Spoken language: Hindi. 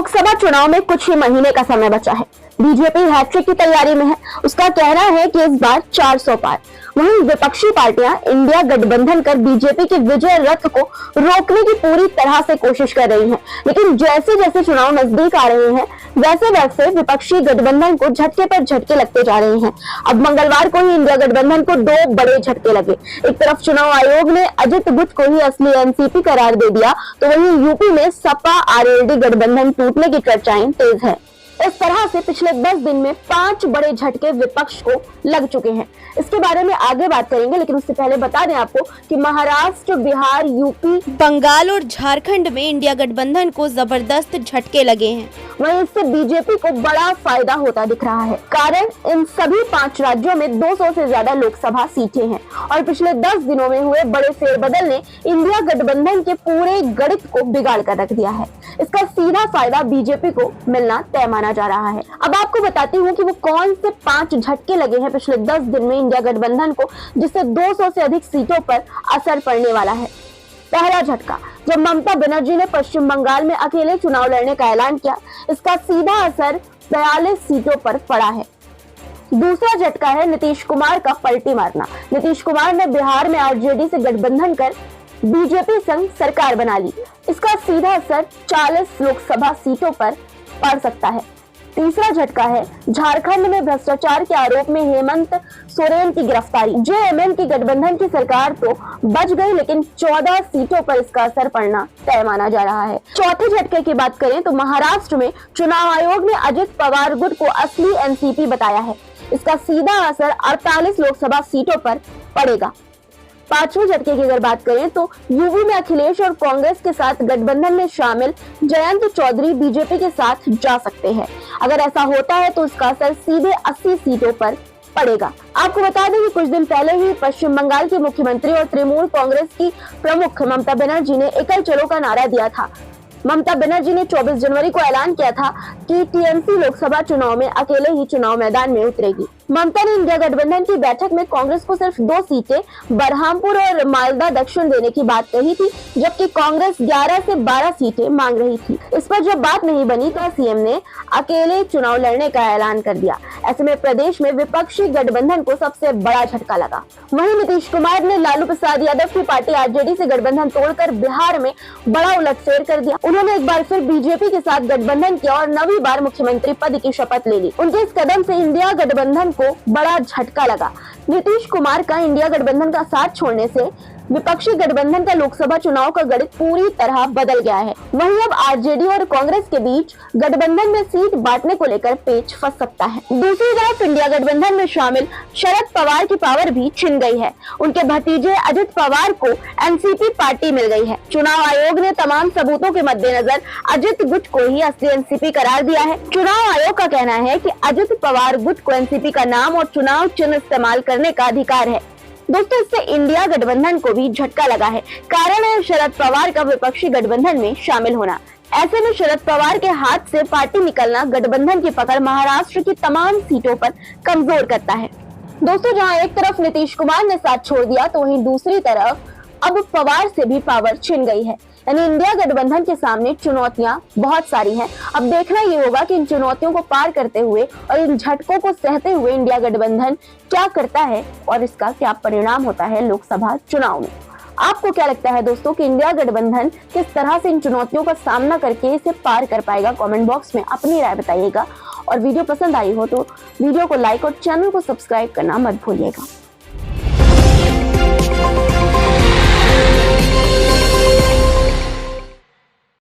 लोकसभा चुनाव में कुछ ही महीने का समय बचा है। बीजेपी हैट्रिक की तैयारी में है। उसका कहना है कि इस बार 400 पार। वहीं विपक्षी पार्टियां इंडिया गठबंधन कर बीजेपी के विजय रथ को रोकने की पूरी तरह से कोशिश कर रही हैं। लेकिन जैसे जैसे चुनाव नजदीक आ रहे हैं वैसे वैसे विपक्षी गठबंधन को झटके पर झटके लगते जा रहे हैं। अब मंगलवार को ही इंडिया गठबंधन को 2 बड़े झटके लगे। एक तरफ चुनाव आयोग ने अजित गुट को ही असली एनसीपी करार दे दिया, तो वहीं यूपी में सपा आरएलडी गठबंधन टूटने की चर्चाएं तेज है। इस तरह से पिछले 10 दिन में 5 बड़े झटके विपक्ष को लग चुके हैं। इसके बारे में आगे बात करेंगे, लेकिन उससे पहले बता दें आपको कि महाराष्ट्र, बिहार, यूपी, बंगाल और झारखंड में इंडिया गठबंधन को जबरदस्त झटके लगे हैं। वहीं इससे बीजेपी को बड़ा फायदा होता दिख रहा है। कारण इन सभी 5 राज्यों में 200 से ज्यादा लोकसभा सीटें हैं और पिछले 10 दिनों में हुए बड़े फेरबदल ने इंडिया गठबंधन के पूरे गणित को बिगाड़ कर रख दिया है। इसका सीधा फायदा बीजेपी को मिलना तय माना जा रहा है। अब आपको बताती हूँ कि वो कौन से 5 झटके लगे हैं पिछले 10 दिन में इंडिया गठबंधन को, जिससे 200 से अधिक सीटों पर असर पड़ने वाला है। पहला झटका, जब ममता बनर्जी ने पश्चिम बंगाल में अकेले चुनाव लड़ने का ऐलान किया, इसका सीधा असर 42 सीटों पर पड़ा है। दूसरा झटका है नीतीश कुमार का पलटी मारना। नीतीश कुमार ने बिहार में आरजेडी से गठबंधन कर बीजेपी संग सरकार बना ली। इसका सीधा असर 40 लोकसभा सीटों पर पड़ सकता है। तीसरा झटका है झारखंड में भ्रष्टाचार के आरोप में हेमंत सोरेन की गिरफ्तारी। जेएमएम की गठबंधन की सरकार तो बच गई, लेकिन 14 सीटों पर इसका असर पड़ना तय माना जा रहा है। चौथे झटके की बात करें तो महाराष्ट्र में चुनाव आयोग ने अजित पवार गुट को असली एनसीपी बताया है। इसका सीधा असर 48 लोकसभा सीटों पर पड़ेगा। पांचवें झटके की अगर बात करें तो यूपी में अखिलेश और कांग्रेस के साथ गठबंधन में शामिल जयंत चौधरी बीजेपी के साथ जा सकते हैं। अगर ऐसा होता है तो इसका असर सीधे 80 सीटों पर पड़ेगा। आपको बता दें कि कुछ दिन पहले ही पश्चिम बंगाल के मुख्यमंत्री और तृणमूल कांग्रेस की प्रमुख ममता बनर्जी ने एकल चलो का नारा दिया था। ममता बनर्जी ने 24 जनवरी को ऐलान किया था कि टीएमसी लोकसभा चुनाव में अकेले ही चुनाव मैदान में उतरेगी। ममता ने इंडिया गठबंधन की बैठक में कांग्रेस को सिर्फ 2 सीटें बरहामपुर और मालदा दक्षिण देने की बात कही थी, जबकि कांग्रेस 11 से 12 सीटें मांग रही थी। इस पर जब बात नहीं बनी तो सीएम ने अकेले चुनाव लड़ने का ऐलान कर दिया। ऐसे में प्रदेश में विपक्षी गठबंधन को सबसे बड़ा झटका लगा। वहीं नीतीश कुमार ने लालू प्रसाद यादव की पार्टी आरजेडी से गठबंधन तोड़कर बिहार में बड़ा उलटफेर कर दिया। उन्होंने एक बार फिर बीजेपी के साथ गठबंधन किया और 9वीं बार मुख्यमंत्री पद की शपथ ले ली। उनके इस कदम से इंडिया गठबंधन को बड़ा झटका लगा। नीतीश कुमार का इंडिया गठबंधन का साथ छोड़ने से विपक्षी गठबंधन का लोकसभा चुनाव का गणित पूरी तरह बदल गया है। वहीं अब आरजेडी और कांग्रेस के बीच गठबंधन में सीट बांटने को लेकर पेच फंस सकता है। दूसरी तरफ इंडिया गठबंधन में शामिल शरद पवार की पावर भी छिन गई है। उनके भतीजे अजित पवार को एनसीपी पार्टी मिल गई है। चुनाव आयोग ने तमाम सबूतों के मद्देनजर अजित गुट को ही असली एनसीपी करार दिया है। चुनाव आयोग का कहना है कि अजित पवार गुट को एनसीपी का नाम और चुनाव चिन्ह इस्तेमाल करने का अधिकार है। दोस्तों, इससे इंडिया गठबंधन को भी झटका लगा है। कारण है शरद पवार का विपक्षी गठबंधन में शामिल होना। ऐसे में शरद पवार के हाथ से पार्टी निकलना गठबंधन की पकड़ महाराष्ट्र की तमाम सीटों पर कमजोर करता है। दोस्तों, जहां एक तरफ नीतीश कुमार ने साथ छोड़ दिया तो वहीं दूसरी तरफ अब पवार से भी पावर छिन गई है। यानी इंडिया गठबंधन के सामने चुनौतियां बहुत सारी हैं। अब देखना ये होगा कि इन चुनौतियों को पार करते हुए और इन झटकों को सहते हुए इंडिया गठबंधन क्या करता है और इसका क्या परिणाम होता है लोकसभा चुनाव में। आपको क्या लगता है दोस्तों कि इंडिया गठबंधन किस तरह से इन चुनौतियों का सामना करके इसे पार कर पाएगा? कमेंट बॉक्स में अपनी राय बताइएगा और वीडियो पसंद आई हो तो वीडियो को लाइक और चैनल को सब्सक्राइब करना मत भूलिएगा।